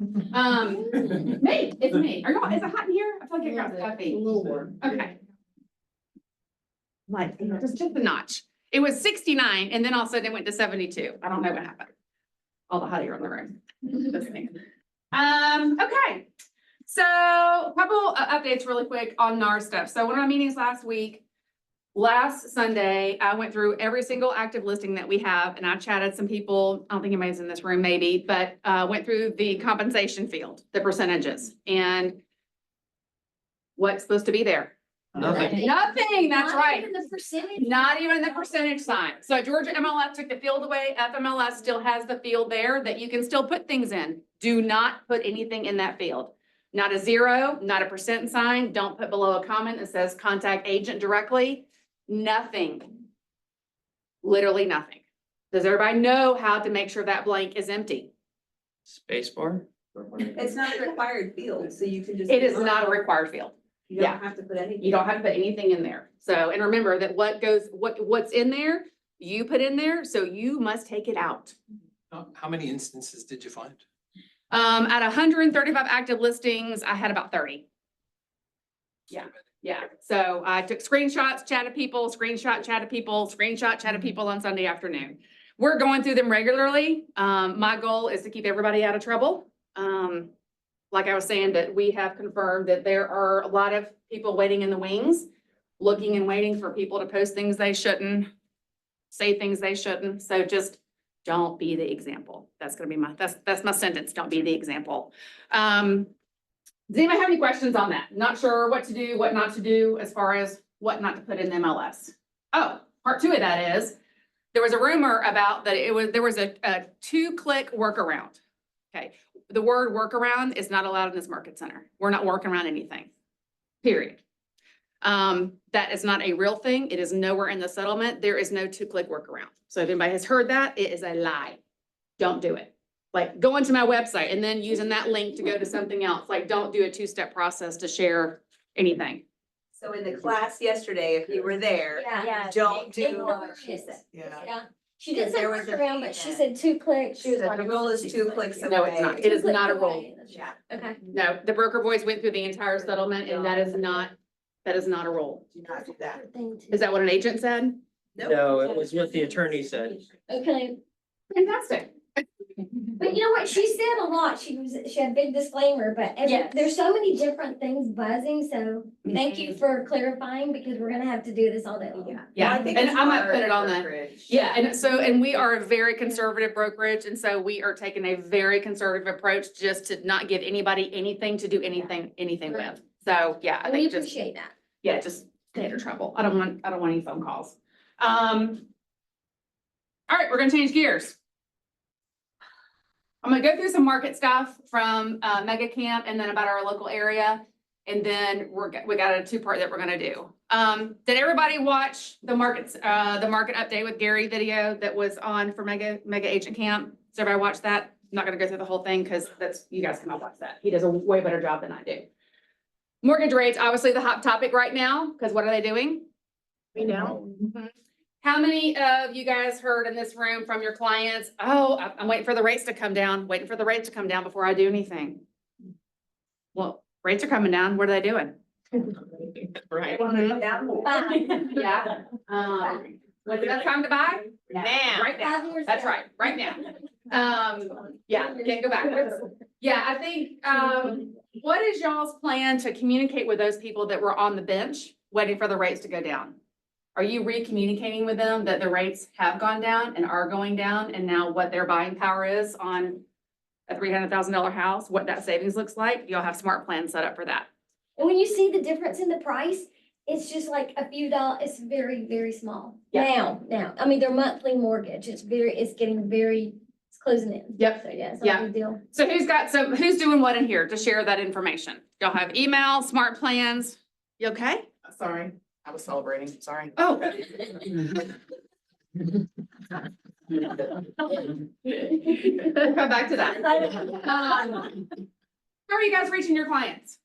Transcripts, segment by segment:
Me, it's me. Are y'all, is it hot in here? I feel like it got stuffy. A little warm. Okay. Like, just a notch. It was 69 and then all of a sudden it went to 72. I don't know what happened. All the hot air in the room. Just me. Okay. So a couple of updates really quick on NAR stuff. So one of our meetings last Sunday, I went through every single active listing that we have and I chatted some people, I don't think anybody's in this room maybe, but went through the compensation field, the percentages and what's supposed to be there. Nothing. Nothing, that's Not right. even the percentage. Not even the percentage sign. So Georgia MLS took the field away. FMLS still has the field there that you can still put things in. Do not put anything in that field. Not a 0, not a percent sign. Don't put below a comment that says contact agent directly. Nothing. Literally nothing. Does everybody know how to make sure that blank is empty? Space bar? It's not a required field, so you can just. It is not a required field. You don't have to put anything. You don't have to put anything in there. So, and remember that what's in there, you put in there, so you must take it out. How many instances did you find? At 135 active listings, I had about 30. Yeah. So I took screenshots, chatted people, screenshot, chatted people on Sunday afternoon. We're going through them regularly. My goal is to keep everybody out of trouble. Like I was saying, that we have confirmed that there are a lot of people waiting in the wings, looking and waiting for people to post things they shouldn't, say things they shouldn't. So just don't be the example. That's gonna be that's my sentence. Don't be the example. Does anybody have any questions on that? Not sure what to do, what not to do as far as what not to put in the MLS. Oh, part 2 of that is, there was a rumor about that there was a 2-click workaround. Okay, the word workaround is not allowed in this market center. We're not working around anything, period. That is not a real thing. It is nowhere in the settlement. There is no 2-click workaround. So if anybody has heard that, it is a lie. Don't do it. Like going to my website and then using that link to go to something else. Like don't do a 2-step process to share anything. So in the class yesterday, if you were there, Yeah. don't do. Ignore what she said. Yeah. Yeah. She did say There was a workaround, but she thing said 2 clicks. She was The like. rule is 2 clicks away. No, it's not. It is not a rule. Yeah. Okay. No, the broker boys went through the entire settlement and that is not a rule. Do not do that. Is that what an agent said? No, it was what the attorney said. Okay, Fantastic. but you know what, she said a lot, she had a big disclaimer, but Yes. there's so many different things buzzing, so thank you for clarifying, because we're gonna have to do this all day long. Yeah, Well, I think and it's I might hard put it on the, brokerage. yeah, and we are a very conservative brokerage, and so we are taking a very conservative approach just to not give anybody anything to do anything with. So, yeah, I And we think just, appreciate that. yeah, just stay out of trouble. I don't want any phone calls. All right, we're gonna change gears. I'm gonna go through some market stuff from Mega Camp and then about our local area. And then we got a 2-part that we're gonna do. Did everybody watch the market update with Gary video that was on for Mega Agent Camp? Does everybody watch that? I'm not gonna go through the whole thing because you guys can all watch that. He does a way better job than I do. Mortgage rates, obviously the hot topic right now, because what are they doing? We know. How many of you guys heard in this room from your clients, oh, I'm waiting for the rates to come down, before I do anything? Well, rates are coming down. What are they doing? Right. Yeah. When's the best time to buy? Now. Right now. 5 years That's ago. right, right now. Yeah, can't go backwards. Yeah, I think, what is y'all's plan to communicate with those people that were on the bench waiting for the rates to go down? Are you re-communicating with them that the rates have gone down and are going down and now what their buying power is on a $300,000 house, what that savings looks like? You'll have smart plans set up for that. And when you see the difference in the price, it's just like a few dollars, it's very, very small. Yeah. Now, I mean, their monthly mortgage, it's closing in. Yep. So, yeah, it's Yeah. not a big deal. So who's doing what in here to share that information? Y'all have email, smart plans? You okay? Sorry, I was celebrating, sorry. Oh. Come back to that. How are you guys reaching your clients?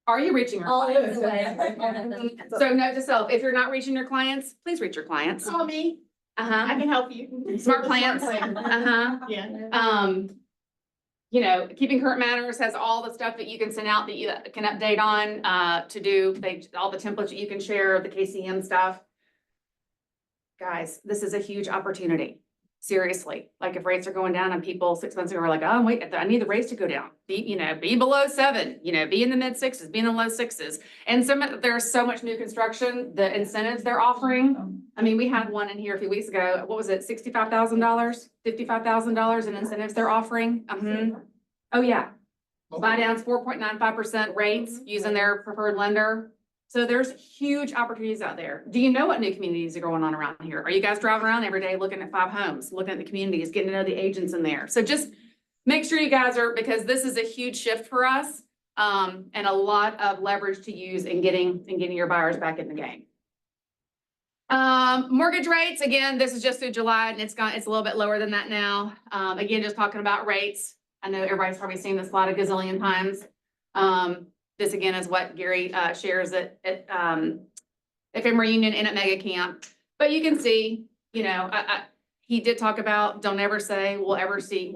Are you reaching your All over clients? the way. So note to self, if you're not reaching your clients, please reach your clients. Call me, I Uh-huh. can help you. Smart plans. Smart plan. Uh-huh. Yeah. you know, Keeping Current Matters has all the stuff that you can send out that you can update on, to do, all the templates that you can share, the KCM stuff. Guys, this is a huge opportunity. Seriously, like if rates are going down and people 6 months ago were like, oh, wait, I need the rates to go down. Be below 7, be in the mid 6s, be in the low 6s. And there's so much new construction, the incentives they're offering. I mean, we had one in here a few weeks ago. What was it? $65,000, $55,000 in incentives they're offering. Oh, yeah. Buy downs 4.95% rates using their preferred lender. So there's huge opportunities out there. Do you know what new communities are going on around here? Are you guys driving around every day looking at 5 homes, looking at the communities, getting to know the agents in there? So just make sure you guys are, because this is a huge shift for us, and a lot of leverage to use in getting your buyers back in the game. Mortgage rates, again, this is just through July and it's a little bit lower than that now. Again, just talking about rates. I know everybody's probably seen this a lot of gazillion times. This again is what Gary shares at FM Reunion and at Mega Camp. But you can see, he did talk about don't ever say we'll never see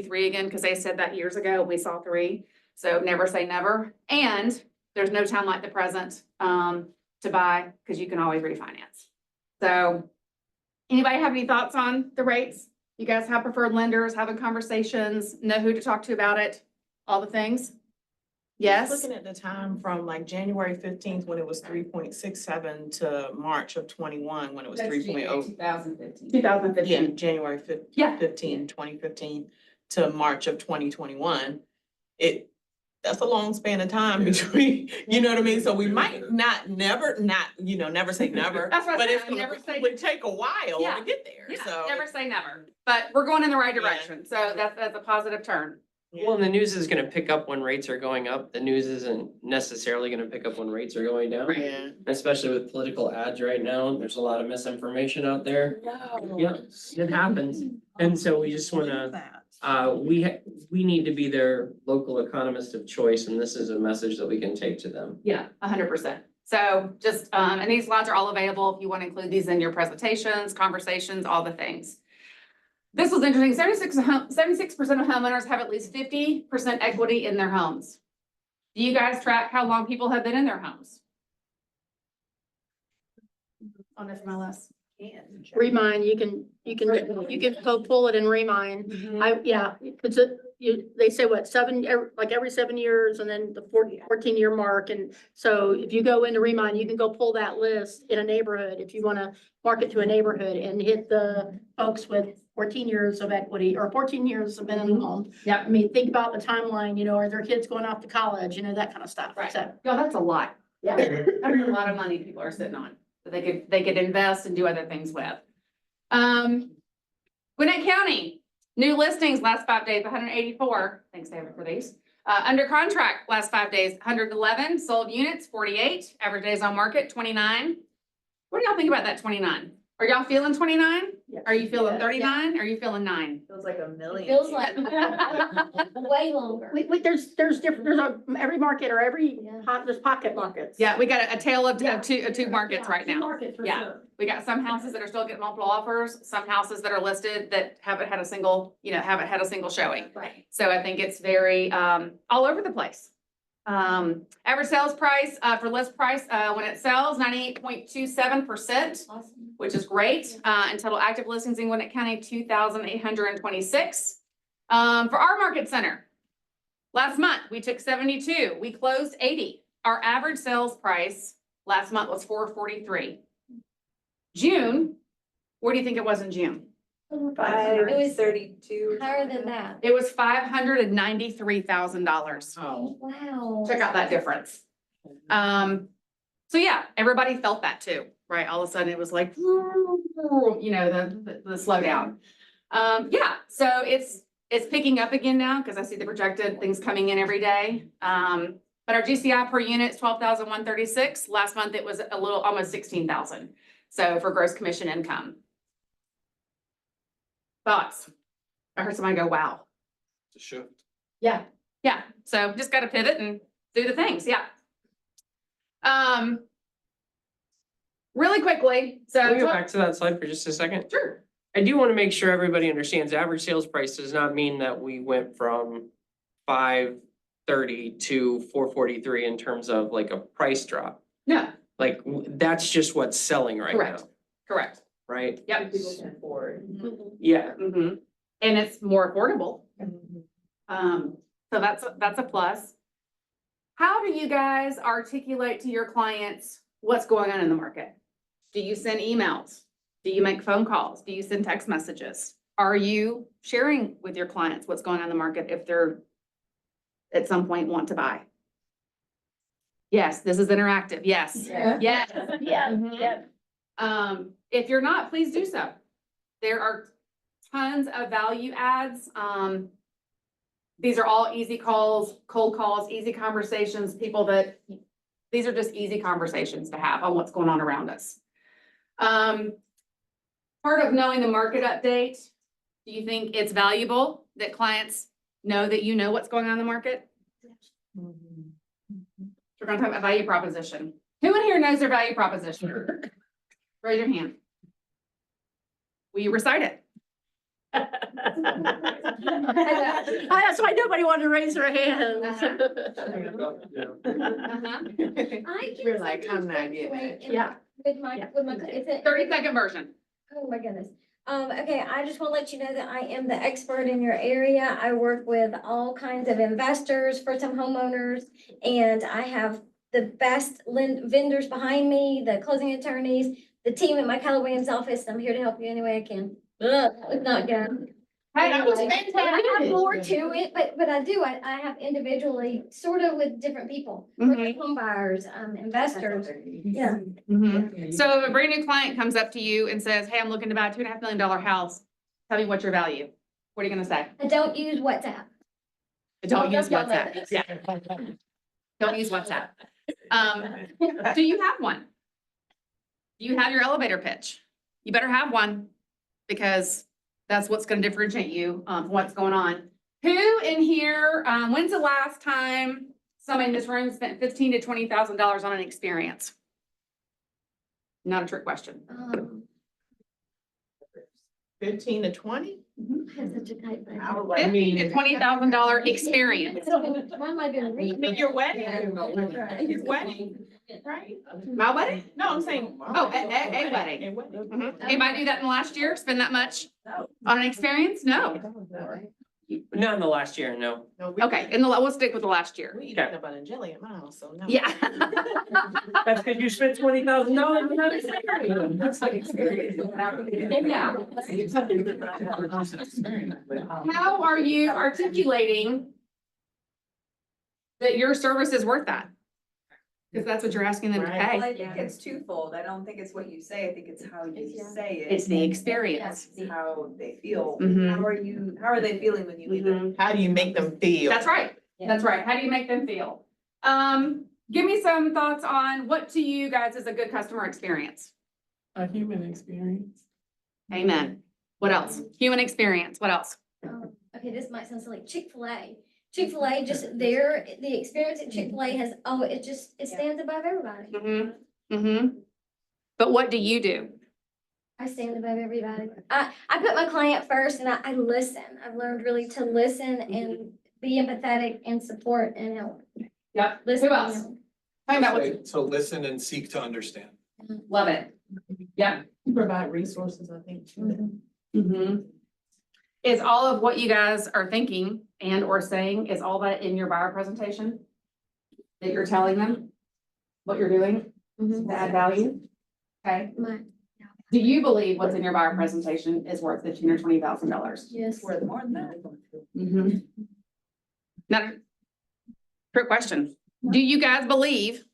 3 again, because they said that years ago. We saw 3. So never say never. And there's no time like the present to buy, because you can always refinance. So anybody have any thoughts on the rates? You guys have preferred lenders, having conversations, know who to talk to about it, all the things? Yes? Looking at the time from like January 15th, when it was 3.67 to March of 21, when it was 3.0. 2015. Yeah, 2015. January Yeah. 2015 to March of 2021. That's a long span of time between, you know what I mean? So we might never say never. That's what I But said, it's gonna never say- would take a while Yeah. to get there, Yeah, so. never say never, but we're going in the right Yeah. direction. So that's a positive turn. Well, and the news is gonna pick up when rates are going up. The news isn't necessarily gonna pick up when rates are going down. Yeah. Especially with political ads right now, there's a lot of misinformation out there. Yeah, it happens. And so we just wanna, we need to be their local economist of choice, and this is a message that we can take to them. Yeah, 100%. So just, and these slides are all available if you want to include these in your presentations, conversations, all the things. This was interesting. 76% of homeowners have at least 50% equity in their homes. Do you guys track how long people have been in their homes? On FMLS. Remind, you can go pull it and remind. Cause they say what, every 7 years and then the 14-year mark. And so if you go into Remind, you can go pull that list in a neighborhood. If you want to market to a neighborhood and hit the folks with 14 years of equity or 14 years of been in the home. Yeah. I mean, think about the timeline, are their kids going off to college, that kind of stuff. Right. So, Yeah, that's a lot. yeah. That's a lot of money people are sitting on that they could invest and do other things with. Gwinnett County, new listings last 5 days, 184. Thanks, David, for these. Under contract last 5 days, 111. Sold units, 48. Average days on market, 29. What do y'all think about that 29? Are y'all feeling 29? Yes. Are you feeling Yes. 39? Are you feeling 9? Feels like a million. Feels like way longer. There's every market or there's pocket markets. Yeah, we got a tale of Yeah. two markets Yeah, right two now. markets for Yeah. sure. We got some houses that are still getting multiple offers, some houses that are listed that haven't had a single showing. Right. So I think it's very, all over the place. Average sales price, for list price, when it sells, 98.27%, Awesome. which is great. And total active listings in Gwinnett County, 2,826. For our market center, last month, we took 72, we closed 80. Our average sales price last month was $443. June, what do you think it was in June? It was 32. higher than that. It was $593,000. Oh. Wow. Check out that difference. So yeah, everybody felt that too, right? All of a sudden it was like, the slowdown. Yeah, so it's picking up again now because I see the projected things coming in every day. But our GCI per unit is 12,136. Last month it was almost 16,000. So for gross commission income. Thoughts? I heard somebody go, wow. It's a shift. Yeah. So just got to pivot and do the things. Yeah. Really quickly. Can we go So back to that slide for just a second? sure. I do want to make sure everybody understands average sales price does not mean that we went from 530 to 443 in terms of like a price drop. No, Like, that's just what's selling right now, correct, correct. right? Yep. People can afford. Yeah, Mhm. And it's more affordable. So that's a plus. How do you guys articulate to your clients what's going on in the market? Do you send emails? Do you make phone calls? Do you send text messages? Are you sharing with your clients what's going on in the market if they're at some point want to buy? Yes, this is interactive. Yes. Yeah. Yes. Yeah, Mhm. yeah. If you're not, please do so. There are tons of value adds. These are all easy calls, cold calls, easy conversations, these are just easy conversations to have on what's going on around us. Part of knowing the market update, do you think it's valuable that clients know that you know what's going on in the market? We're gonna talk about value proposition. Who in here knows their value proposition? Raise your hand. Will you recite it? That's why nobody wanted to raise their hands. I can We're like, I'm sometimes not getting fluctuate in- Yeah. With my, is it? 30-second version. Oh my goodness. Okay, I just want to let you know that I am the expert in your area. I work with all kinds of investors, first-time homeowners, and I have the best vendors behind me, the closing attorneys, the team at my Keller Williams office. I'm here to help you any way I can. Ugh, it's not good. Hey, that was Anyway, I have fantastic. more to it, but I do, I have individually, sort of with different people, Mhm. home buyers, investors. Yeah. Mhm. So if a brand new client comes up to you and says, hey, I'm looking to buy a $2.5 million house, tell me what's your value? What are you gonna say? I don't use WhatsApp. Don't use Y'all know WhatsApp. this. Yeah. Don't use WhatsApp. Do you have one? Do you have your elevator pitch? You better have one because that's what's gonna differentiate you, from what's going on. Who in here, when's the last time somebody in this room spent $15,000 to $20,000 on an experience? Not a trick question. 15 to 20? I have such a tight budget. $15,000 to $20,000 experience. Why am I doing read? Your wedding, your wedding, right? My wedding? No, I'm saying. Oh, a wedding. A wedding. Mhm. Anybody do that in the last year? Spend that much on an experience? No. not in the last year, no. No, we- Okay, we'll stick with the last year. We eat peanut butter and jelly at my house, so no. Yeah. That's because you spent $20,000 on that How are you articulating that your service is worth that? Because that's what you're asking them to Right. Well, pay. I think it's twofold. I don't think it's what you say. I think it's how you say it. It's the experience. It's how they feel. Mhm. How are they feeling when you leave it? Mhm. How do you make them feel? That's right. That's right. How do you make them feel? Give me some thoughts on what to you guys is a good customer experience. A human experience. Amen. What else? Human experience. What else? Okay, this might sound silly. Chick-fil-A. Chick-fil-A, the experience at Chick-fil-A it stands above everybody. Mm-hmm. But what do you do? I stand above everybody. I put my client first and I listen. I've learned really to listen and be empathetic and support and help. Yep. Listen Who and else? help. Talk about what, So listen and seek to understand. love it. Yep. Provide resources, I think. Mm-hmm. Is all of what you guys are thinking and or saying, is all that in your buyer presentation? That you're telling them what you're doing to add value? Okay. My- Do you believe what's in your buyer presentation is worth $15,000 or $20,000? Yes. Worth more than that. Mm-hmm. Not a trick question. Do you guys believe?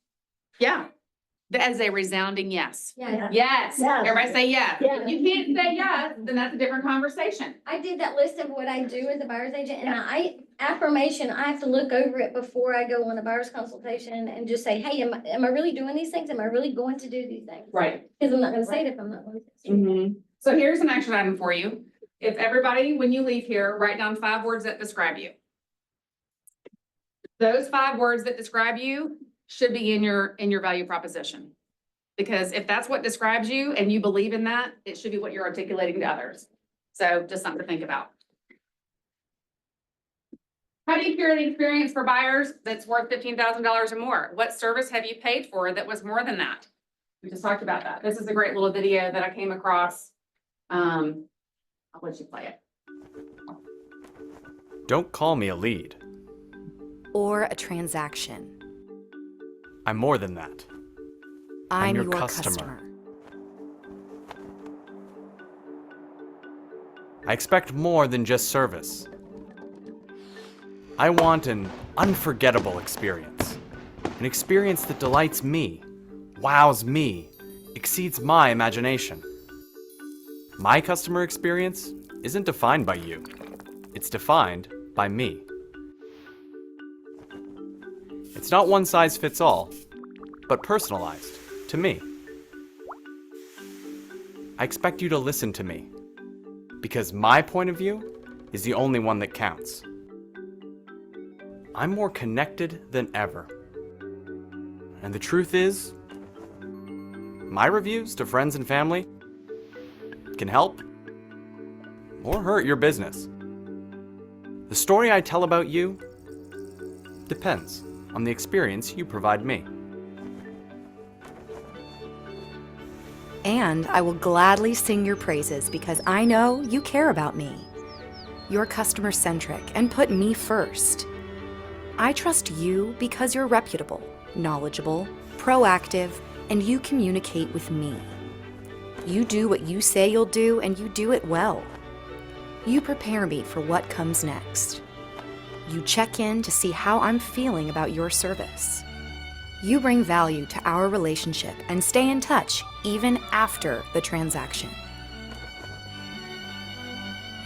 Yeah. That is a resounding yes. Yeah, Yes. Yes. Everybody say yes. Yes. If you can't say yes, then that's a different conversation. I did that list of what I do as a buyer's agent and I have to look over it before I go on a buyer's consultation and just say, hey, am I really doing these things? Am I really going to do these things? Right. Because I'm not gonna say it if I'm not going to. Mm-hmm. So here's an action item for you. If everybody, when you leave here, write down 5 words that describe you. Those 5 words that describe you should be in your value proposition. Because if that's what describes you and you believe in that, it should be what you're articulating to others. So just something to think about. How do you curate an experience for buyers that's worth $15,000 or more? What service have you paid for that was more than that? We just talked about that. This is a great little video that I came across. I'll let you play it. Don't call me a lead. Or a transaction. I'm more than that. I'm your your customer. customer. I expect more than just service. I want an unforgettable experience. An experience that delights me, wows me, exceeds my imagination. My customer experience isn't defined by you. It's defined by me. It's not one size fits all, but personalized to me. I expect you to listen to me, because my point of view is the only one that counts. I'm more connected than ever. And the truth is, my reviews to friends and family can help or hurt your business. The story I tell about you depends on the experience you provide me. And I will gladly sing your praises because I know you care about me. You're customer-centric and put me first. I trust you because you're reputable, knowledgeable, proactive, and you communicate with me. You do what you say you'll do, and you do it well. You prepare me for what comes next. You check in to see how I'm feeling about your service. You bring value to our relationship and stay in touch even after the transaction.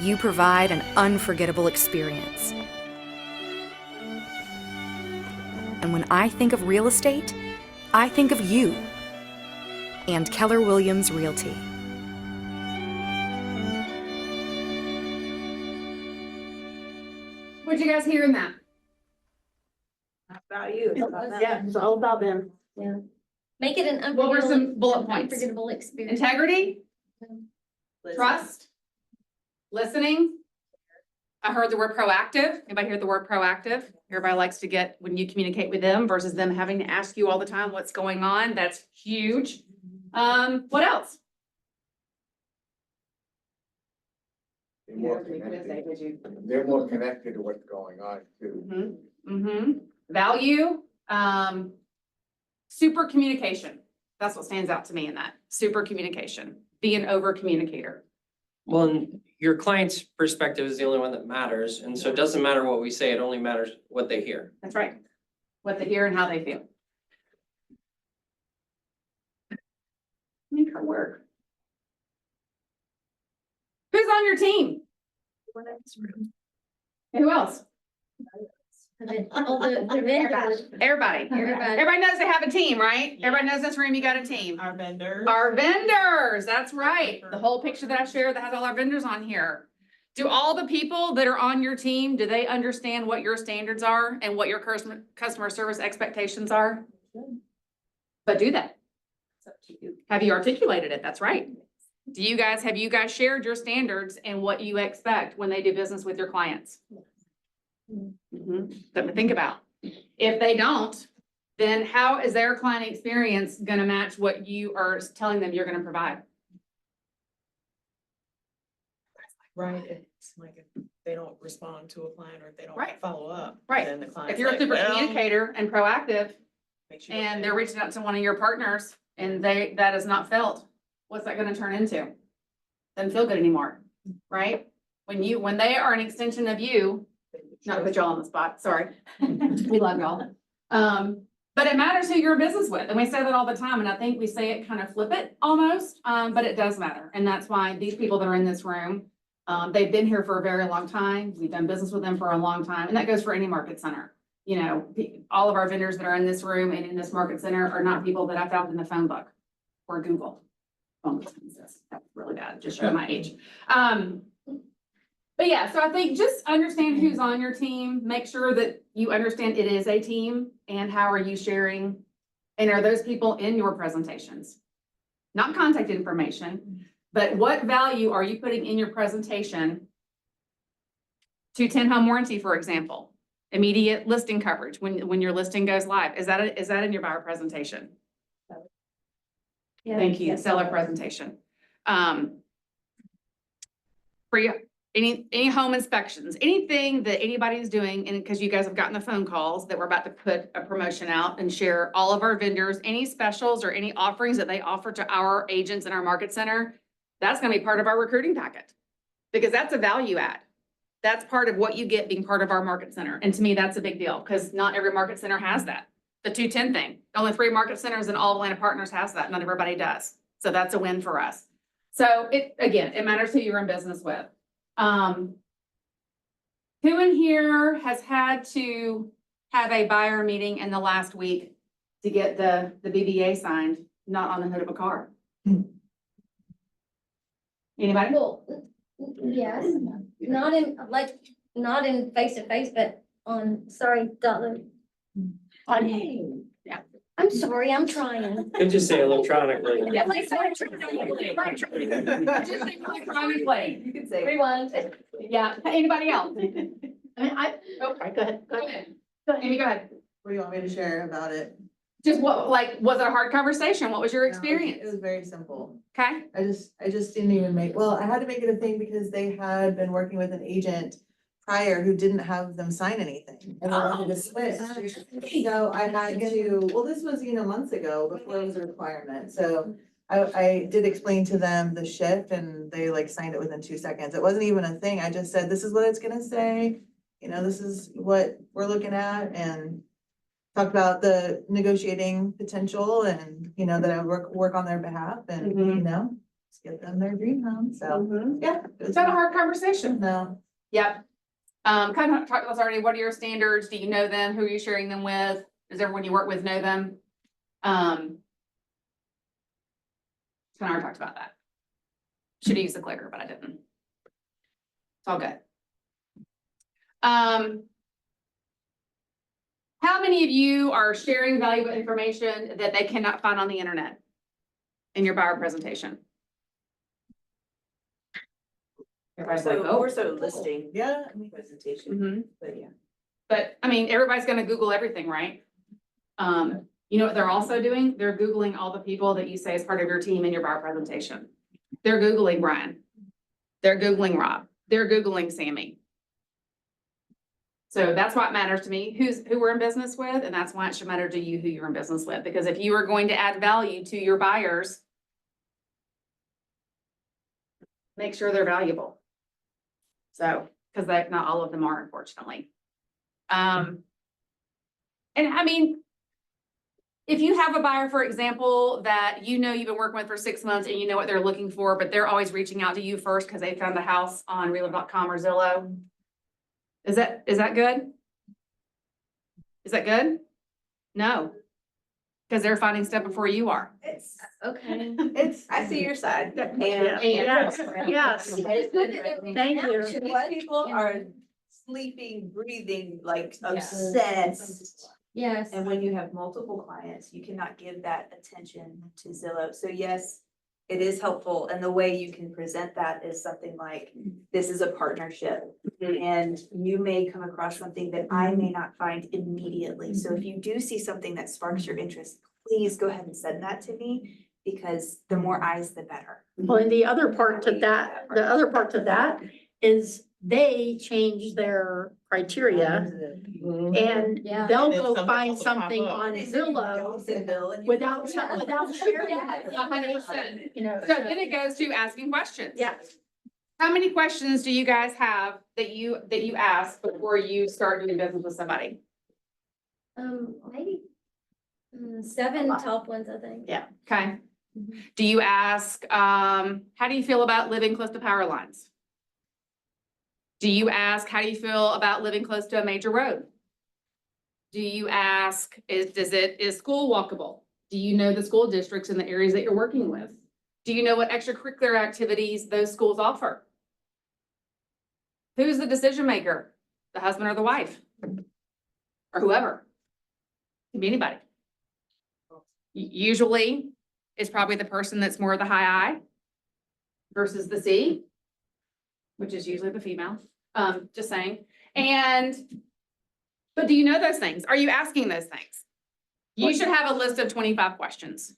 You provide an unforgettable experience. And when I think of real estate, I think of you and Keller Williams Realty. What'd you guys hear in that? About you. Yeah, it's all about them. Yeah. Make it an What were unforgettable, some bullet points? unforgettable experience. Integrity, trust, listening. I heard the word proactive. Anybody hear the word proactive? Everybody likes to get when you communicate with them versus them having to ask you all the time what's going on. That's huge. What else? They're more connected. They're more connected to what's going on too. Value, super communication. That's what stands out to me in that. Super communication. Be an over communicator. Well, and your client's perspective is the only one that matters, and so it doesn't matter what we say, it only matters what they hear. That's right. What they hear and how they feel. Make her work. Who's on your team? Who else? All the vendors. Everybody. Everybody. Everybody knows they have a team, right? Everybody knows this room, you got a team. Our vendors. Our vendors, that's right. The whole picture that I shared that has all our vendors on here. Do all the people that are on your team, do they understand what your standards are and what your customer service expectations are? But do that. Have you articulated it? That's right. Have you guys shared your standards and what you expect when they do business with your clients? Something to think about. If they don't, then how is their client experience gonna match what you are telling them you're gonna provide? Right, it's like if they don't respond to a client or if they don't Right. follow up. Right. Then the client's If you're a like, super well, communicator and proactive makes you and look they're bad. reaching out to one of your partners and that is not felt, what's that gonna turn into? Doesn't feel good anymore, right? When they are an extension of you, not to put y'all on the spot, sorry. We love y'all. But it matters who you're in business with, and we say that all the time, and I think we say it kind of flip it almost, but it does matter. And that's why these people that are in this room, they've been here for a very long time. We've done business with them for a long time, and that goes for any market center. You know, all of our vendors that are in this room and in this market center are not people that I found in the phone book or Google. Oh, that's really bad, just showing my age. But yeah, so I think just understand who's on your team, make sure that you understand it is a team and how are you sharing? And are those people in your presentations? Not contact information, but what value are you putting in your presentation to 10 home warranty, for example? Immediate listing coverage when your listing goes live. Is that in your buyer presentation? Thank you, seller presentation. Free, any home inspections, anything that anybody's doing, and because you guys have gotten the phone calls that we're about to put a promotion out and share all of our vendors, any specials or any offerings that they offer to our agents in our market center, that's gonna be part of our recruiting packet. Because that's a value add. That's part of what you get being part of our market center. And to me, that's a big deal, because not every market center has that. The 210 thing, only 3 market centers and all Atlanta Partners has that. Not everybody does. So that's a win for us. So it matters who you're in business with. Who in here has had to have a buyer meeting in the last week to get the BBA signed, not on the hood of a car? Anybody? Well, yes, not in face to face, but sorry, Dara. Yeah. I'm sorry, I'm trying. Could just say electronically. Electronically. You can say. Rewind. Yeah, anybody else? I mean, go ahead. Amy, go ahead. What do you want me to share about it? Just what, like, was it a hard conversation? What was your It experience? was very simple. Okay, I just didn't even I had to make it a thing because they had been working with an agent prior who didn't have them sign anything. And they wanted to switch. So I had to, well, this was, months ago before it was a requirement. So I did explain to them the shift and they like signed it within 2 seconds. It wasn't even a thing. I just said, this is what it's gonna say. This is what we're looking at, and talked about the negotiating potential and, that I would work on their behalf and, just get them their dream home. So, yeah. is that a hard conversation? No. Yep. Kind of talked about already, what are your standards? Do you know them? Who are you sharing them with? Does everyone you work with know them? Kind of already talked about that. Should have used the clicker, but I didn't. It's all good. How many of you are sharing valuable information that they cannot find on the internet in your buyer presentation? Everybody's like, oh. More so listing. Yeah. Presentation, Mhm. but yeah. But I mean, everybody's gonna Google everything, right? You know what they're also doing? They're Googling all the people that you say is part of your team in your buyer presentation. They're Googling Brian. They're Googling Rob. They're Googling Sammy. So that's why it matters to me, who we're in business with, and that's why it should matter to you who you're in business with. Because if you are going to add value to your buyers, make sure they're valuable. So, because not all of them are, unfortunately. And I mean, if you have a buyer, for example, that you've been working with for 6 months and you know what they're looking for, but they're always reaching out to you first because they found a house on realtor.com or Zillow. Is that good? Is that good? No. Because they're finding stuff before you are. It's, Okay. I see your side. Yes. Thank you. What people are sleeping, breathing, like obsessed. Yes. And when you have multiple clients, you cannot give that attention to Zillow. So yes, it is helpful. And the way you can present that is something like, this is a partnership. And you may come across something that I may not find immediately. So if you do see something that sparks your interest, please go ahead and send that to me, because the more eyes, the better. Well, and the other part to that is they change their criteria and Yeah. they'll And go something find else will pop something up. on Zillow without sharing it. 100%. You know, So then it goes to asking questions. yeah. How many questions do you guys have that you ask before you start doing business with somebody? Maybe 7 top ones, I think. Yeah. Okay. Do you ask, how do you feel about living close to power lines? Do you ask, how do you feel about living close to a major road? Do you ask, is school walkable? Do you know the school districts in the areas that you're working with? Do you know what extracurricular activities those schools offer? Who's the decision maker? The husband or the wife? Or whoever? Could be anybody. Usually, it's probably the person that's more of the high I versus the C, which is usually the female, just saying. And But do you know those things? Are you asking those things? You should have a list of 25 questions.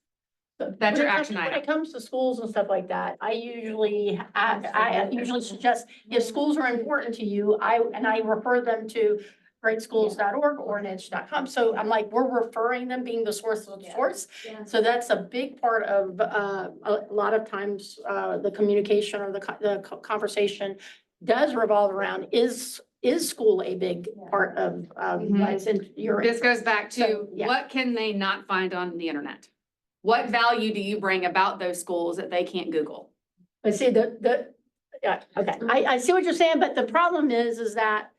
That's your action When item. it comes to schools and stuff like that, I usually suggest if schools are important to you, I refer them to greatschools.org or niche.com. So I'm like, we're referring them being the source of the source. Yeah. So that's a big part of, a lot of times, the communication or the conversation does revolve around, is school a big part of, Mhm. what's in your. This goes back to, So, yeah. what can they not find on the internet? What value do you bring about those schools that they can't Google? But see, yeah, okay, I see what you're saying, but the problem is that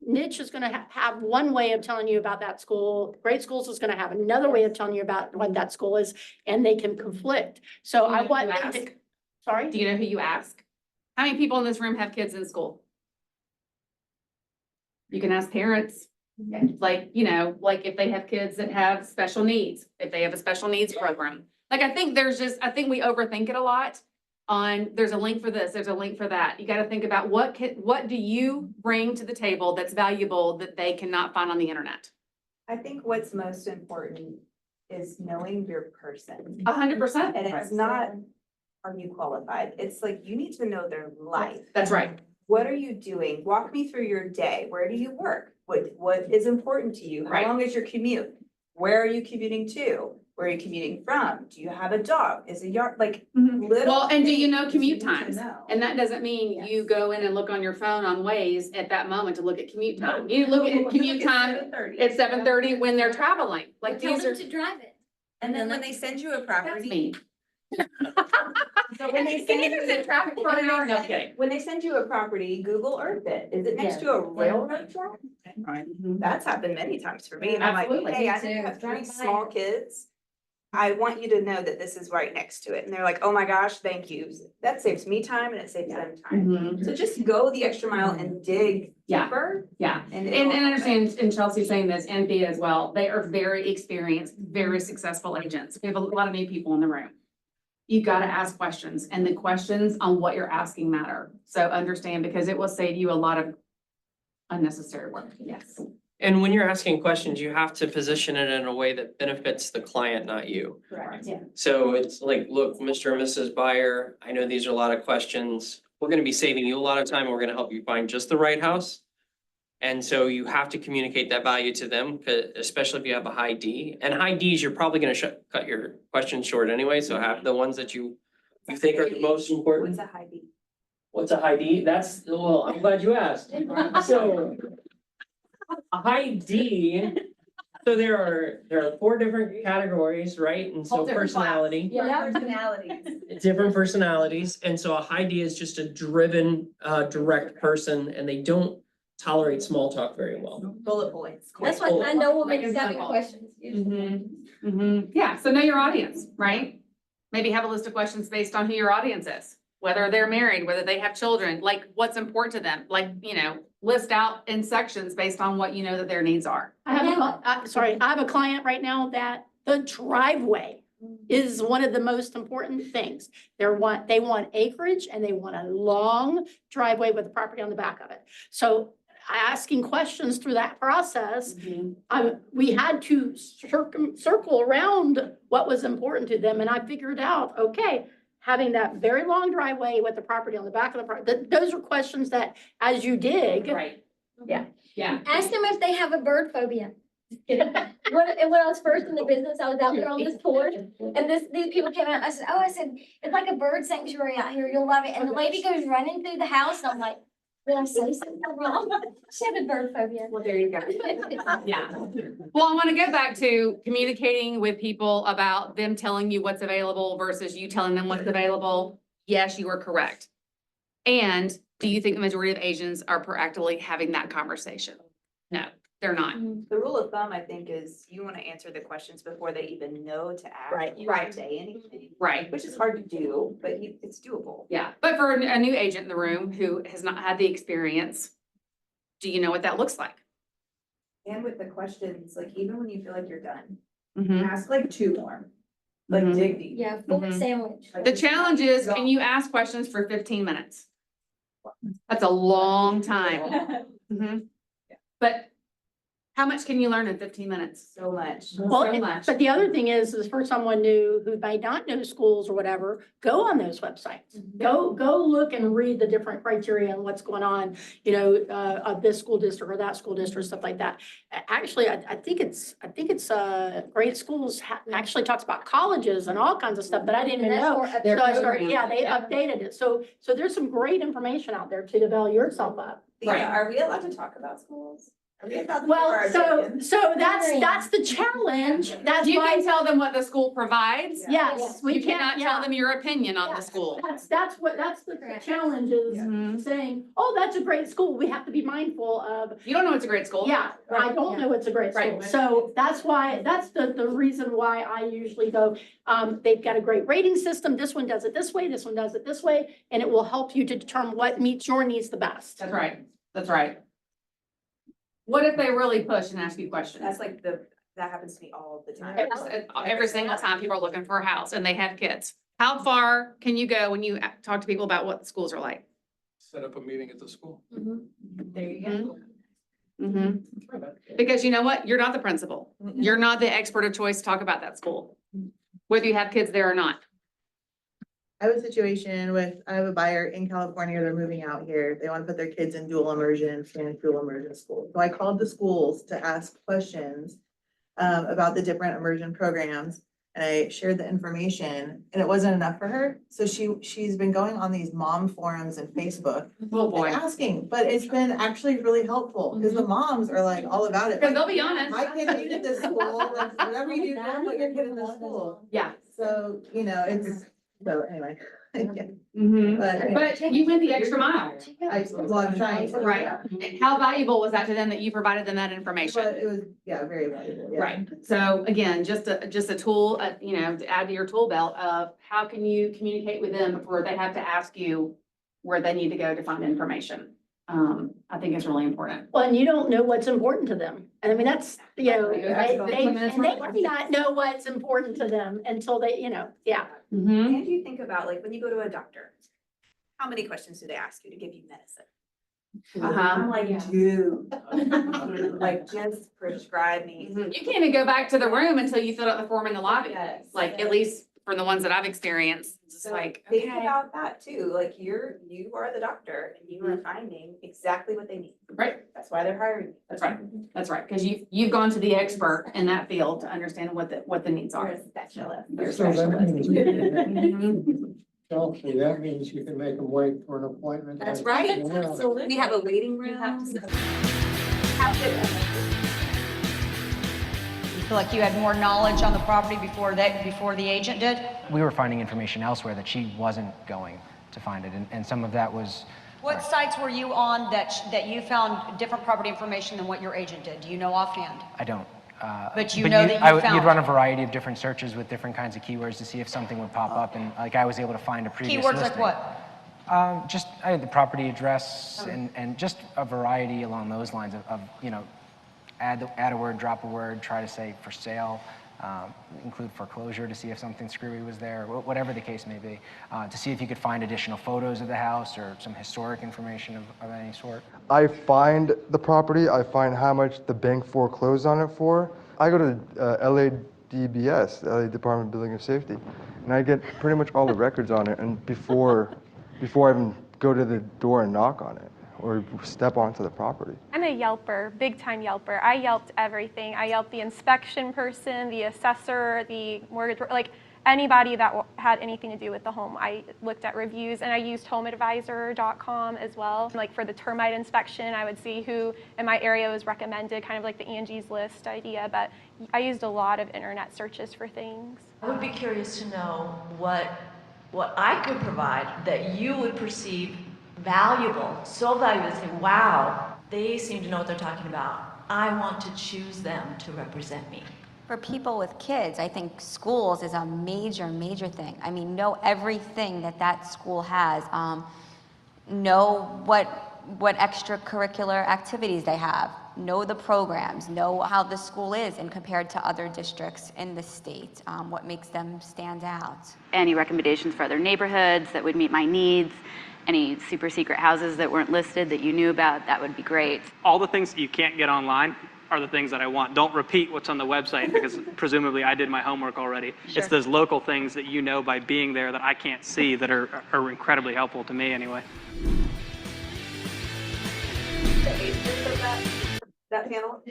niche is gonna have one way of telling you about that school. Great Schools is gonna have another way of telling you about what that school is, and they can conflict. So I want them to, Do sorry? you know who you ask? How many people in this room have kids in school? You can ask parents, like, you know, like if they have kids that have special needs, if they have a special needs program. Like, I think I think we overthink it a lot on, there's a link for this, there's a link for that. You gotta think about what do you bring to the table that's valuable that they cannot find on the internet? I think what's most important is knowing your person. 100%. And it's not, are you qualified? It's like, you need to know their life. That's right. What are you doing? Walk me through your day. Where do you work? What is important to you? How Right. long is your commute? Where are you commuting to? Where are you commuting from? Do you have a dog? Is a yard, like little. Well, and do you know things commute need to times? know. And that doesn't mean you go in and look on your phone on Waze at that moment to look at commute time. You look at commute time at 7:30 when they're traveling. Like, Tell these them are, to drive it. And then when they send you a that's property, me. so when they Can send you sit traffic for an hour? No kidding. when they send you a property, Google Earth it. Is it next to a railroad track? That's happened many times for me. And I'm like, Absolutely. hey, I Me too. have 3 Drive by small it. kids. I want you to know that this is right next to it. And they're like, oh my gosh, thank you. That saves me time and it saves them time. Mhm. So just go the extra mile and dig Yeah. deeper. Yeah, And and I understand, and Chelsea's saying this, and Thea as well, they are very experienced, very successful agents. We have a lot of new people in the room. You gotta ask questions, and the questions on what you're asking matter. So understand, because it will save you a lot of unnecessary work. Yes. And when you're asking questions, you have to position it in a way that benefits the client, not you. Correct. So it's like, look, Mr. and Mrs. Buyer, I know these are a lot of questions. We're gonna be saving you a lot of time. We're gonna help you find just the right house. And so you have to communicate that value to them, especially if you have a high D. And high Ds, you're probably gonna cut your questions short anyway, so have the ones that you think are the most important. What's a high beat? What's a high D? Well, I'm glad you asked. So a high D, so there are 4 different categories, right? And so Whole different class. personality. Personalities. Different personalities, and so a high D is just a driven, direct person, and they don't tolerate small talk very well. Bullet points. That's why I know women Like 7 simple. questions. Yeah, so know your audience, right? Maybe have a list of questions based on who your audience is, whether they're married, whether they have children, like what's important to them, like, you know, list out in sections based on what you know that their needs are. I have a client right now that the driveway is one of the most important things. They want acreage and they want a long driveway with a property on the back of it. So asking questions through that process, we had to circle around what was important to them. And I figured out, okay, having that very long driveway with the property on the back of the property, those are questions that as you dig. Right. Yeah. Yeah. Ask them if they have a bird phobia. When I was first in the business, I was out there on this tour, and these people came out, I said, it's like a bird sanctuary out here, you'll love it, and the lady goes running through the house, and I'm like, did I say something wrong? She had a bird phobia. Well, there you go. Yeah. Well, I want to go back to communicating with people about them telling you what's available versus you telling them what's available. Yes, you are correct. And do you think the majority of agents are proactively having that conversation? No, they're not. The rule of thumb, I think, is you want to answer the questions before they even know to ask. Right. You don't say anything, Right. which is hard to do, but it's doable. Yeah. But for a new agent in the room who has not had the experience, do you know what that looks like? And with the questions, like even when you feel like you're done, Mhm. ask like 2 more. Like Mhm. dig deep. Yeah, full Mhm. sandwich. The challenge is, can you ask questions for 15 minutes? That's a long time. Mhm. But How much can you learn in 15 minutes? So much. Well, So much. but the other thing is for someone new who may not know schools or whatever, go on those websites. Go look and read the different criteria and what's going on, of this school district or that school district, stuff like that. Actually, I think it's Great Schools actually talks about colleges and all kinds of stuff that I didn't even know. So Their I started, program. yeah, they updated it. So there's some great information out there to develop yourself up. Right. Yeah, are we allowed to talk about schools? Are we allowed to? Well, so that's the challenge. That's You why, can tell them what the school provides. yes, we You cannot can't, tell yeah. them your opinion on the school. That's the challenge is Mhm. saying, oh, that's a great school. We have to be mindful of, You don't know it's a great school. yeah, I don't know it's a great school. Right. So that's the reason why I usually go, they've got a great rating system. This one does it this way, this one does it this way, and it will help you to determine what meets your needs the best. That's right. That's right. What if they really push and ask you questions? That's like that happens to me all the time. Every single time people are looking for a house and they have kids. How far can you go when you talk to people about what the schools are like? Set up a meeting at the school. There you go. Mm-hmm. Because you know what? You're not the principal. You're not the expert of choice to talk about that school, whether you have kids there or not. I have a situation I have a buyer in California, they're moving out here, they want to put their kids in dual immersion, Spanish dual immersion school. So I called the schools to ask questions about the different immersion programs. And I shared the information and it wasn't enough for her. So she's been going on these mom forums and Facebook Oh, and boy. asking, but it's been actually really helpful because the moms are like all about it. Because they'll be honest. My kid hated this school, like, whatever you do, don't put your kid in this school. Yeah. So, so anyway. Mhm. But you went the extra mile. I'm trying. to. Right. How valuable was that to them that you provided them that information? But it was, very valuable, yeah. Right. So again, just a tool, to add to your tool belt of how can you communicate with them before they have to ask you where they need to go to find information. I think it's really important. Well, and you don't know what's important to them. And I mean, that's, they might not know what's important to them until they, yeah. Mm-hmm. And you think about like when you go to a doctor, how many questions do they ask you to give you medicine? I'm like, dude, like just prescribe me. You can't even go back to the room until you fill out the form in the lobby. Yes. Like at least for the ones that I've experienced, it's just So like, think okay. about that too, like you are the doctor and you are finding exactly what they need. Right. That's why they're hiring you. That's right. That's right. Because you've gone to the expert in that field to understand what the needs You're are. a specialist. They're So that specialists. means, Chelsea, that means you can make them wait for an appointment. That's right. Yeah. We have a waiting room. You feel like you had more knowledge on the property before the agent did? We were finding information elsewhere that she wasn't going to find it, and some of that was. What sites were you on that you found different property information than what your agent did? Do you know offhand? I don't. But you know that you found You'd run a it. variety of different searches with different kinds of keywords to see if something would pop up, and like I was able to find a previous Keywords listing. like what? Just I had the property address and just a variety along those lines of add a word, drop a word, try to say for sale, include foreclosure to see if something screwy was there, whatever the case may be, to see if you could find additional photos of the house or some historic information of any sort. I find the property, I find how much the bank foreclosed on it for. I go to LADBS, LA Department of Building and Safety, and I get pretty much all the records on it, and before I even go to the door and knock on it or step onto the property. I'm a Yelper, big time Yelper. I Yelped everything. I Yelped the inspection person, the assessor, the mortgage, like anybody that had anything to do with the home. I looked at reviews and I used homeadvisor.com as well. Like for the termite inspection, I would see who in my area was recommended, kind of like the Angie's List idea, but I used a lot of internet searches for things. I would be curious to know what I could provide that you would perceive valuable, so valuable to say, wow, they seem to know what they're talking about. I want to choose them to represent me. For people with kids, I think schools is a major, major thing. I mean, know everything that school has. Know what extracurricular activities they have. Know the programs. Know how the school is and compared to other districts in the state. What makes them stand out. Any recommendations for other neighborhoods that would meet my needs? Any super secret houses that weren't listed that you knew about, that would be great. All the things that you can't get online are the things that I want. Don't repeat what's on the website because presumably I did my homework already. Sure. It's those local things that you know by being there that I can't see that are incredibly helpful to me anyway. That panel?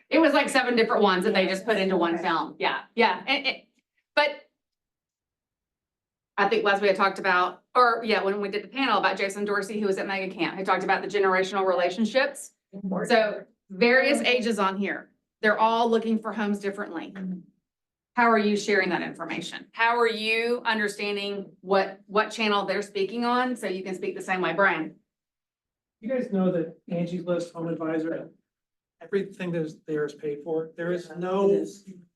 It was like 7 different ones that they just put into one film. Yeah, yeah. But I think last we had talked about, or yeah, when we did the panel about Jason Dorsey, who was at Mega Camp, he talked about the generational relationships. So various ages on here, they're all looking for homes differently. How are you sharing that information? How are you understanding what channel they're speaking on so you can speak the same way? Brian? You guys know that Angie's List Home Advisor, everything that is there is paid for. There is no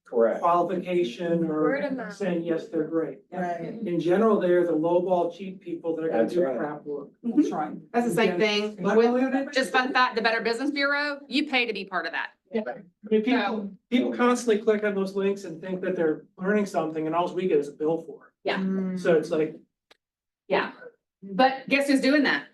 qualification Word of or mouth. saying, yes, they're great. Right. In general, they're the lowball cheap people that are gonna That's do right. crap work. That's right. That's the same thing with, just fun fact, the Better Business Bureau, you pay to be part of that. I mean, people constantly click on those links and think that they're learning something and all we get is a bill for Yeah, it. So it's like, yeah. But guess who's doing that?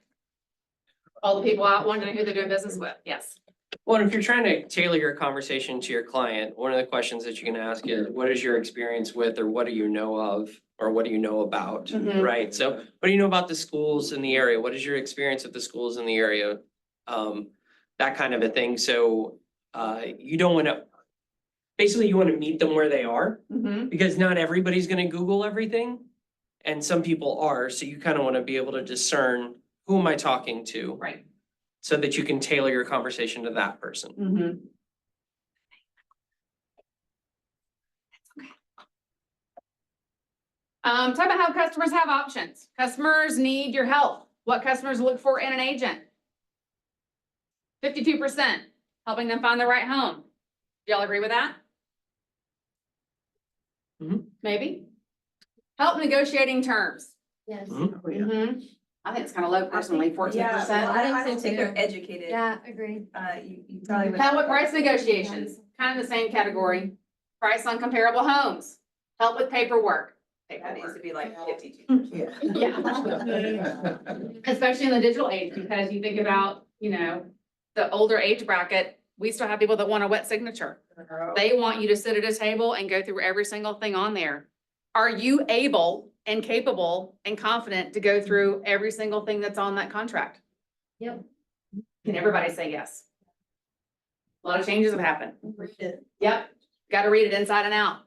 All the people out wondering who they're doing business with, yes. Well, if you're trying to tailor your conversation to your client, one of the questions that you can ask is, what is your experience with, or what do you know of, or what do you know about, Mhm. right? So what do you know about the schools in the area? What is your experience with the schools in the area? That kind of a thing. So you don't want to, basically you want to meet them where they are, Mhm. because not everybody's going to Google everything. And some people are, so you kind of want to be able to discern, who am I talking to? Right. So that you can tailor your conversation to that person. Mm-hmm. Talk about how customers have options. Customers need your help. What customers look for in an agent. 52%, helping them find the right home. Do y'all agree with that? Mhm. Maybe. Help negotiating terms. Yes. Mhm. I think it's kind of low personally, 14%. I don't think they're educated. Yeah, agreed. You probably would. Help with price negotiations, kind of the same category. Price on comparable homes. Help with paperwork. That needs to be like 52. Yeah. Especially in the digital age, because you think about, the older age bracket, we still have people that want a wet signature. They want you to sit at a table and go through every single thing on there. Are you able and capable and confident to go through every single thing that's on that contract? Yep. Can everybody say yes? A lot of changes have happened. Read it. Yep, got to read it inside and out.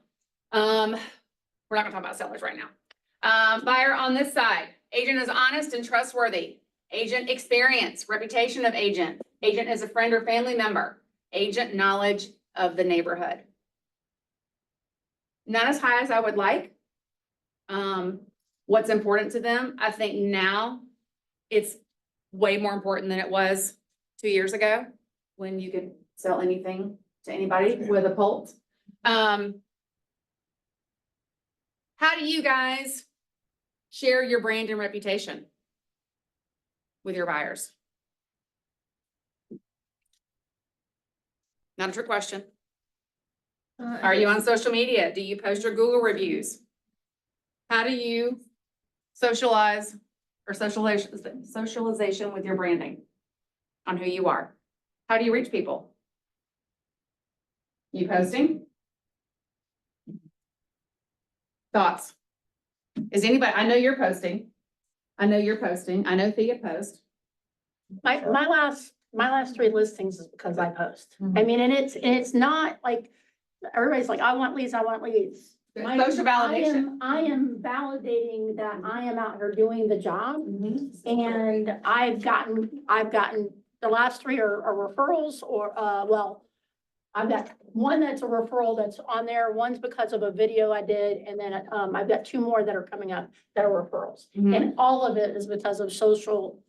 We're not gonna talk about sellers right now. Buyer on this side, agent is honest and trustworthy. Agent experience, reputation of agent. Agent is a friend or family member. Agent knowledge of the neighborhood. Not as high as I would like. What's important to them? I think now it's way more important than it was 2 years ago when you could sell anything to anybody with a pulse. How do you guys share your brand and reputation with your buyers? Not a trick question. Are you on social media? Do you post your Google reviews? How do you socialize or socialization with your branding on who you are? How do you reach people? You posting? Thoughts? Is anybody, I know you're posting. I know Thea posts. My last 3 listings is because I post. I mean, and it's not like, everybody's like, I want leads. Social validation. I am validating that I am out here doing the job. And I've gotten, the last 3 are referrals or, I've got one that's a referral that's on there. One's because of a video I did. And then, I've got 2 more that are coming up that are referrals. And all of it is because of social,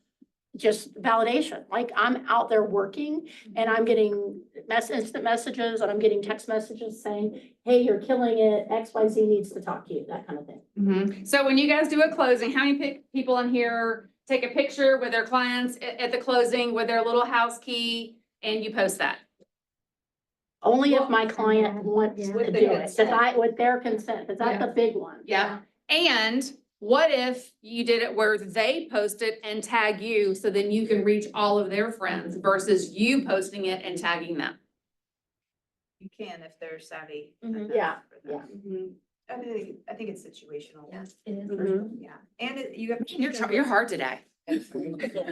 just validation. Like I'm out there working and I'm getting instant messages and I'm getting text messages saying, hey, you're killing it. XYZ needs to talk to you, that kind of thing. So when you guys do a closing, how many people in here take a picture with their clients at the closing with their little house key and you post that? Only if my client wants to do With it, their consent. with their consent, because that's a big one. Yeah. And what if you did it where they post it and tag you, so then you can reach all of their friends versus you posting it and tagging them? can if they're savvy. Mhm. enough Yeah, for them. Mhm. I think it's situational. Yes, it is. Mhm. Yeah, and you have. You're hard today. True. I don't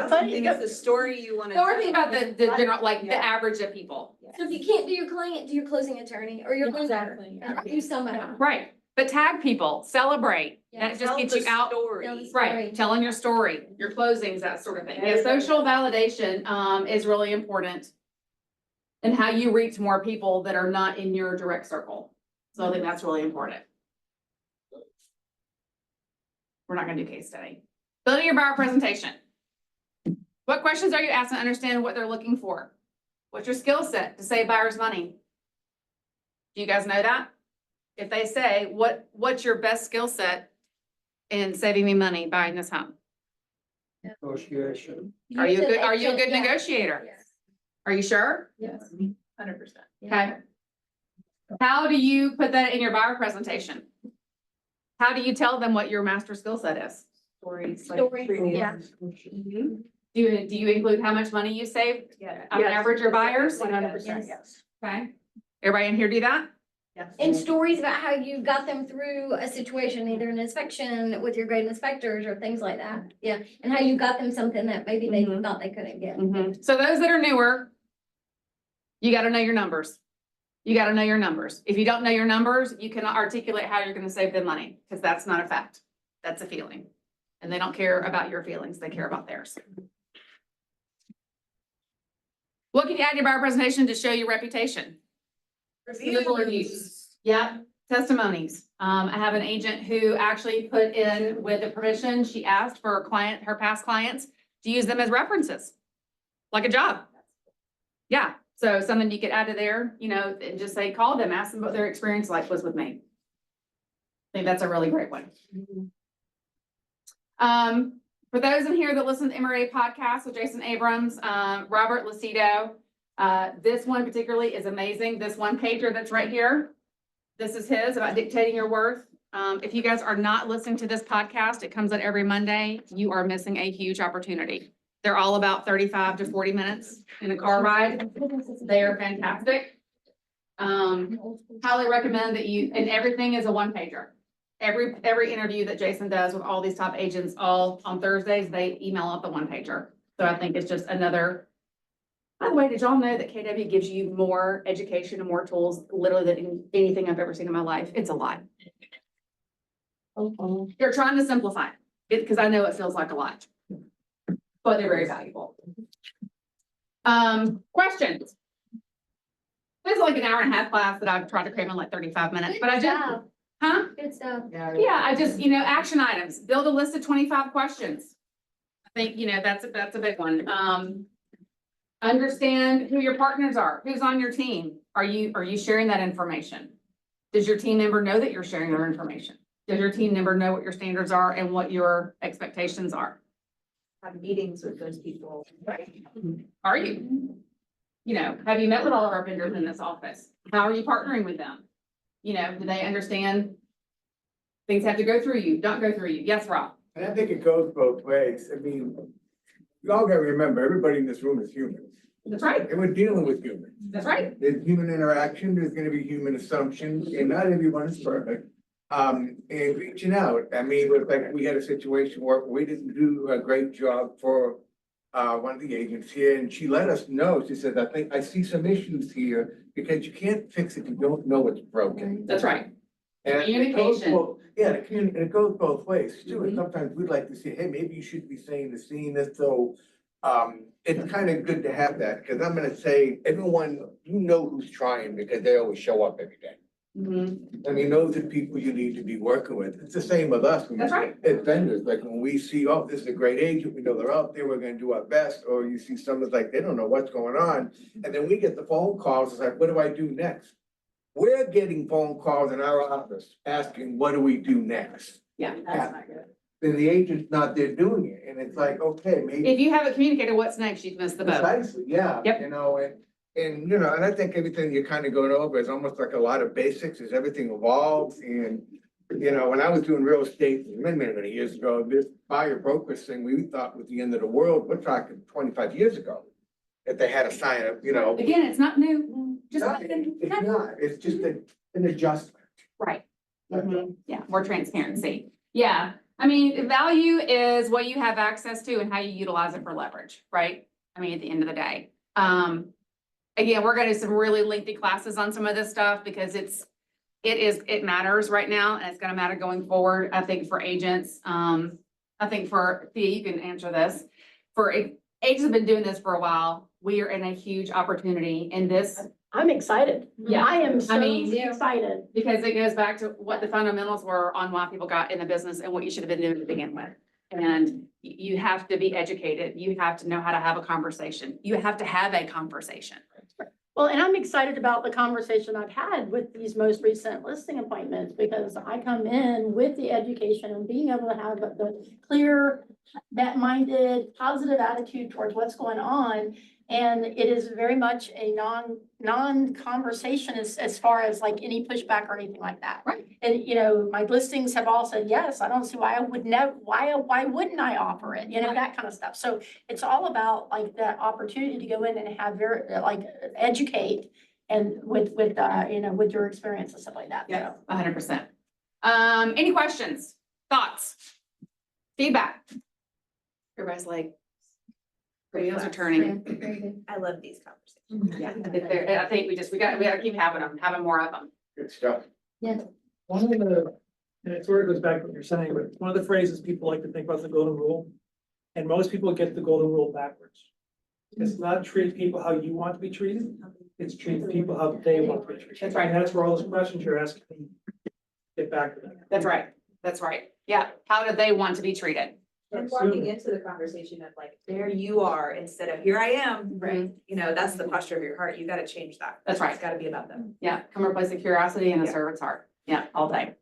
think it's the story you wanna. Or think about the general, like the Yeah. average of people. So if you can't do your client, do your closing attorney or your lawyer. Exactly. And do somebody. Right, but tag people, celebrate, that just Tell gets the you out. story. Tell the story. Right, telling your story, your closings, that sort of thing. Yeah, social validation, is really important. And how you reach more people that are not in your direct circle. So I think that's really important. We're not gonna do case study. Building your buyer presentation. What questions are you asking to understand what they're looking for? What's your skill set to save buyers money? Do you guys know that? If they say, what's your best skill set in saving me money buying this home? Negotiation. Are you a good Yeah. negotiator? Yes. Are you sure? Yes. 100%. Okay. How do you put that in your buyer presentation? How do you tell them what your master skill set is? Stories. Story, yeah. Do you include how much money you saved Yeah. on average your buyers? 100%, yes. Okay. Everybody in here do that? And stories about how you got them through a situation, either an inspection with your great inspectors or things like that. Yeah, and how you got them something that maybe they Mhm. thought they couldn't get. So those that are newer, you gotta know your numbers. You gotta know your numbers. If you don't know your numbers, you cannot articulate how you're gonna save them money, because that's not a fact. That's a feeling. And they don't care about your feelings, they care about theirs. What can you add to your buyer presentation to show your reputation? Google reviews. Yeah, testimonies. I have an agent who actually put in with the permission, she asked for her past clients to use them as references. Like a job. Yeah, so something you could add to there, and just say, call them, ask them what their experience was with me. I think that's a really great one. For those in here that listen to MRA podcast with Jason Abrams, Robert Lucido, this one particularly is amazing. This one pager that's right here. This is his about dictating your worth. If you guys are not listening to this podcast, it comes out every Monday. You are missing a huge opportunity. They're all about 35 to 40 minutes in a car ride. They are fantastic. Highly recommend that and everything is a one pager. Every interview that Jason does with all these top agents, all on Thursdays, they email out the one pager. So I think it's just another. By the way, did y'all know that KW gives you more education and more tools literally than anything I've ever seen in my life? It's a lot. They're trying to simplify it because I know it feels like a lot, but they're very valuable. Questions? This is like an hour and a half class that I've tried to cram in like 35 minutes, but I just, huh? Good stuff. Yeah, I just, action items, build a list of 25 questions. I think, that's a big one. Understand who your partners are, who's on your team. Are you sharing that information? Does your team member know that you're sharing their information? Does your team member know what your standards are and what your expectations are? Have meetings with those people. Are you? Have you met with all of our vendors in this office? How are you partnering with them? Do they understand things have to go through you, don't go through you? Yes, Rob? And I think it goes both ways. I mean, you all gotta remember, everybody in this room is human. That's right. And we're dealing with humans. That's right. There's human interaction, there's gonna be human assumptions, and not everyone is perfect. And reaching out, I mean, we had a situation where we didn't do a great job for one of the agents here, and she let us know. She said, I think I see some issues here because you can't fix it if you don't know it's broken. That's right. And Communication. it goes both ways too. And sometimes we'd like to say, hey, maybe you should be saying this. So it's kind of good to have that, because I'm gonna say, everyone, who's trying because they always show up every day. I mean, those are people you need to be working with. It's the same with us. That's right. As vendors, like when we see, oh, this is a great agent, we know they're out there, we're gonna do our best. Or you see someone's like, they don't know what's going on. And then we get the phone calls, it's like, what do I do next? We're getting phone calls in our office asking, what do we do next? Yeah, that's not good. Then the agent's not there doing it. And it's like, okay, maybe. If you haven't communicated what's next, you've missed the boat. Precisely, yeah. Yep. And I think everything you're kind of going over is almost like a lot of basics, as everything evolves. And, when I was doing real estate many years ago, this buyer broker thing we thought was the end of the world. We're talking 25 years ago. if they had a sign of, you know. Again, it's not new, just. It's not, it's just an adjustment. Right. Yeah, more transparency. Yeah, I mean, value is what you have access to and how you utilize it for leverage, right? I mean, at the end of the day. Again, we're gonna do some really lengthy classes on some of this stuff because it matters right now and it's gonna matter going forward, I think, for agents. I think for, Thea, you can answer this. For agents have been doing this for a while. We are in a huge opportunity in this. I'm excited. Yeah, I am so I mean, excited. because it goes back to what the fundamentals were on why people got in the business and what you should have been doing to begin with. And you have to be educated. You have to know how to have a conversation. You have to have a conversation. Well, and I'm excited about the conversation I've had with these most recent listing appointments because I come in with the education and being able to have the clear, that-minded, positive attitude towards what's going on. And it is very much a non-conversation as far as like any pushback or anything like that. Right. And, you know, my listings have all said, yes, I don't see why I would never, why wouldn't I offer it? You know, that kind of stuff. So it's all about like that opportunity to go in and have very, like, educate and with you know, with your experience and stuff like that. Yeah, 100%. Any questions, thoughts, feedback? Everybody's like, wheels are turning. I love these conversations. Yeah, I think we gotta keep having more of them. Good stuff. Yeah. One of the, and it sort of goes back to what you're saying, but one of the phrases people like to think about is the golden rule. And most people get the golden rule backwards. It's not treat people how you want to be treated, it's treat people how they want to be treated. That's right. And that's where all those questions you're asking, get back to them. That's right. That's right. Yeah. How do they want to be treated? And walking into the conversation of like, there you are, instead of here I am, Right. you know, that's the posture of your heart. You gotta change that. That's right. It's gotta be about them. Yeah. Come replace the curiosity and a servant's heart. Yeah, all day.